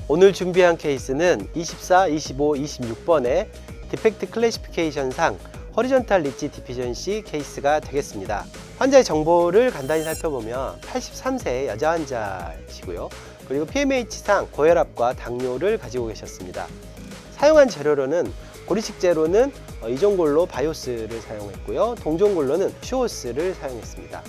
오늘 준비한 케이스는 24, 25, 26번의 디펙트 클래시피케이션상 허리존탈 리치 디피전시 케이스가 되겠습니다. 환자의 정보를 간단히 살펴보면 83세 여자 환자시고요. 그리고 PMH상 고혈압과 당뇨를 가지고 계셨습니다. 사용한 재료로는 고리식재로는 이종골로 바이오스를 사용했고요. 동종골로는 슈오스를 사용했습니다.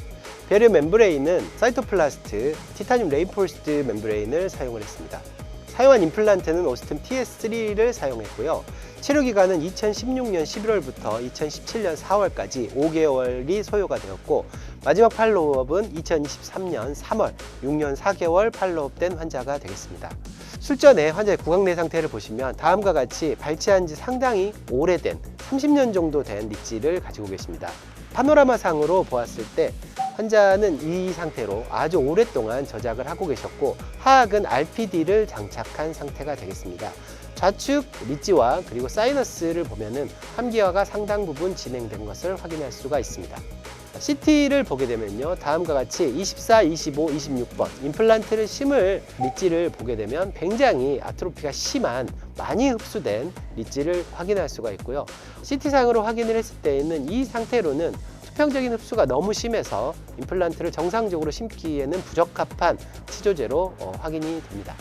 배려 멤브레인은 사이토플라스트 티타늄 레인포스드 멤브레인을 사용을 했습니다. 사용한 임플란트는 오스템 TS3를 사용했고요. 치료기간은 2016년 11월부터 2017년 4월까지 5개월이 소요가 되었고, 마지막 팔로우업은 2023년 3월 6년 4개월 팔로우업된 환자가 되겠습니다. 술전에 환자의 구강 내 상태를 보시면 다음과 같이 발치한 지 상당히 오래된 30년 정도 된 리치를 가지고 계십니다. 파노라마상으로 보았을 때 환자는 이 상태로 아주 오랫동안 저작을 하고 계셨고, 하악은 RPD를 장착한 상태가 되겠습니다. 좌측 리치와 그리고 사이너스를 보면은 함기화가 상당 부분 진행된 것을 확인할 수가 있습니다. CT를 보게 되면요, 다음과 같이 24, 25, 26번 임플란트를 심을 리치를 보게 되면 굉장히 아트로피가 심한, 많이 흡수된 리치를 확인할 수가 있고요. CT상으로 확인을 했을 때에는 이 상태로는 수평적인 흡수가 너무 심해서 임플란트를 정상적으로 심기에는 부적합한 치조제로 확인이 됩니다.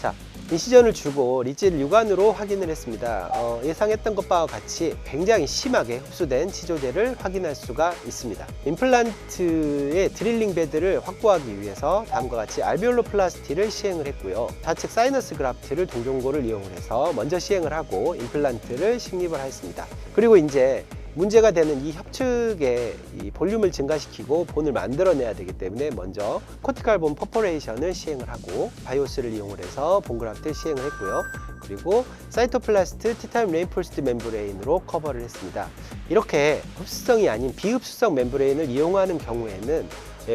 자, 인시전을 주고 리치를 육안으로 확인을 했습니다. 예상했던 것과 같이 굉장히 심하게 흡수된 치조제를 확인할 수가 있습니다. 임플란트의 드릴링 베드를 확보하기 위해서 다음과 같이 알비올로 플라스티를 시행을 했고요. 좌측 사이너스 그라프트를 동종골을 이용을 해서 먼저 시행을 하고 임플란트를 식립을 했습니다. 그리고 이제 문제가 되는 이 협측의 이 볼륨을 증가시키고 본을 만들어내야 되기 때문에 먼저 코티칼 본 퍼포레이션을 시행을 하고 바이오스를 이용을 해서 본 그라프트를 시행을 했고요. 그리고 사이토플라스트 티타늄 레인포스드 멤브레인으로 커버를 했습니다. 이렇게 흡수성이 아닌 비흡수성 멤브레인을 이용하는 경우에는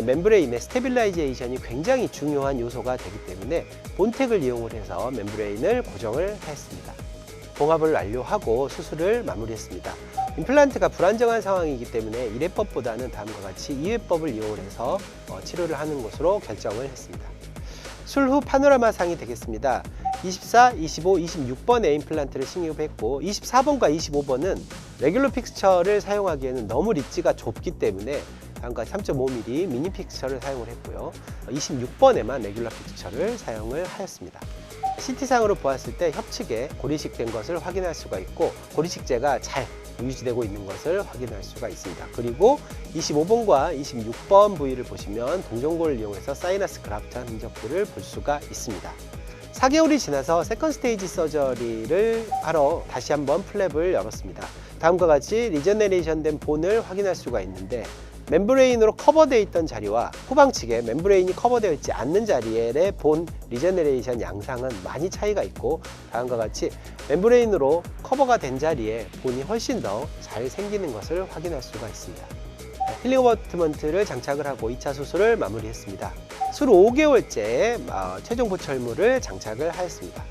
멤브레인의 스테빌라이제이션이 굉장히 중요한 요소가 되기 때문에 본텍을 이용을 해서 멤브레인을 고정을 했습니다. 봉합을 완료하고 수술을 마무리했습니다. 임플란트가 불안정한 상황이기 때문에 1회법보다는 다음과 같이 2회법을 이용해서 치료를 하는 것으로 결정을 했습니다. 술 후 파노라마상이 되겠습니다. 24, 25, 26번의 임플란트를 식립했고 24번과 25번은 레귤러 픽스처를 사용하기에는 너무 리치가 좁기 때문에 다음과 3.5mm 미니 픽스처를 사용을 했고요. 26번에만 레귤러 픽스처를 사용을 하였습니다. CT상으로 보았을 때 협측에 고리식된 것을 확인할 수가 있고, 고리식재가 잘 유지되고 있는 것을 확인할 수가 있습니다. 그리고 25번과 26번 부위를 보시면 동종골을 이용해서 사이너스 그라프트한 흔적들을 볼 수가 있습니다. 4개월이 지나서 세컨 스테이지 서저리를 하러 다시 한번 플랩을 열었습니다. 다음과 같이 리저네레이션 된 본을 확인할 수가 있는데, 멤브레인으로 커버되어 있던 자리와 후방 측에 멤브레인이 커버되어 있지 않는 자리의 본 리저네레이션 양상은 많이 차이가 있고, 다음과 같이 멤브레인으로 커버가 된 자리에 본이 훨씬 더 잘 생기는 것을 확인할 수가 있습니다. 힐링 어버트먼트를 장착을 하고 2차 수술을 마무리했습니다. 수로 5개월째 최종 보철물을 장착을 하였습니다.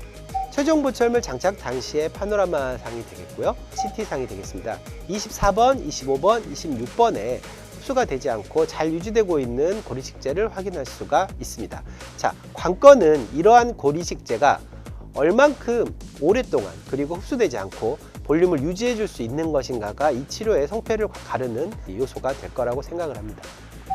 최종 보철물 장착 당시의 파노라마상이 되겠고요. CT상이 되겠습니다. 24번, 25번, 26번에 흡수가 되지 않고 잘 유지되고 있는 고리식재를 확인할 수가 있습니다. 자, 관건은 이러한 고리식재가 얼만큼 오랫동안 그리고 흡수되지 않고 볼륨을 유지해 줄 수 있는 것인가가 이 치료의 성패를 가르는 요소가 될 거라고 생각을 합니다.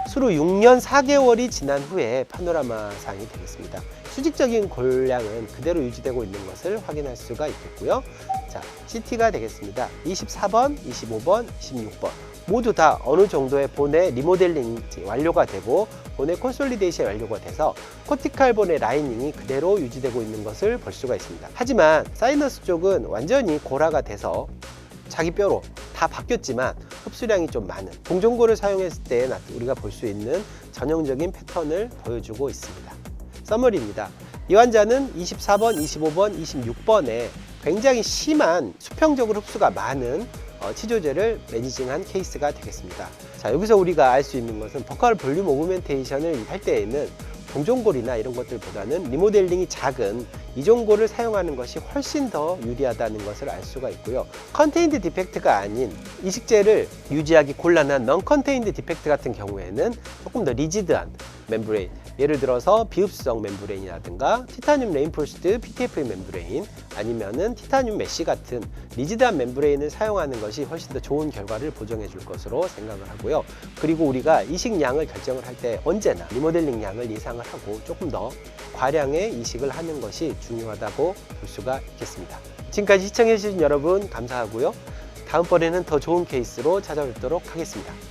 수로 6년 4개월이 지난 후에 파노라마상이 되겠습니다. 수직적인 골량은 그대로 유지되고 있는 것을 확인할 수가 있겠고요. 자, CT가 되겠습니다. 24번, 25번, 26번 모두 다 어느 정도의 본의 리모델링이 완료가 되고 본의 콘솔리데이션이 완료가 돼서 코티칼 본의 라이닝이 그대로 유지되고 있는 것을 볼 수가 있습니다. 하지만 사이너스 쪽은 완전히 고라가 돼서 자기 뼈로 다 바뀌었지만 흡수량이 좀 많은 동종골을 사용했을 때 우리가 볼 수 있는 전형적인 패턴을 보여주고 있습니다. 서머리입니다. 이 환자는 24번, 25번, 26번에 굉장히 심한 수평적으로 흡수가 많은 치조제를 매니징한 케이스가 되겠습니다. 자, 여기서 우리가 알 수 있는 것은 버컬 볼륨 오그멘테이션을 할 때에는 동종골이나 이런 것들보다는 리모델링이 작은 이종골을 사용하는 것이 훨씬 더 유리하다는 것을 알 수가 있고요. 컨테인드 디펙트가 아닌 이식제를 유지하기 곤란한 넌 컨테인드 디펙트 같은 경우에는 조금 더 리지드한 멤브레인, 예를 들어서 비흡수성 멤브레인이라든가 티타늄 레인포스드 PTFE 멤브레인, 아니면은 티타늄 메쉬 같은 리지드한 멤브레인을 사용하는 것이 훨씬 더 좋은 결과를 보정해 줄 것으로 생각을 하고요. 그리고 우리가 이식량을 결정을 할 때 언제나 리모델링 양을 예상을 하고 조금 더 과량의 이식을 하는 것이 중요하다고 볼 수가 있겠습니다. 지금까지 시청해 주신 여러분 감사하고요. 다음번에는 더 좋은 케이스로 찾아뵙도록 하겠습니다.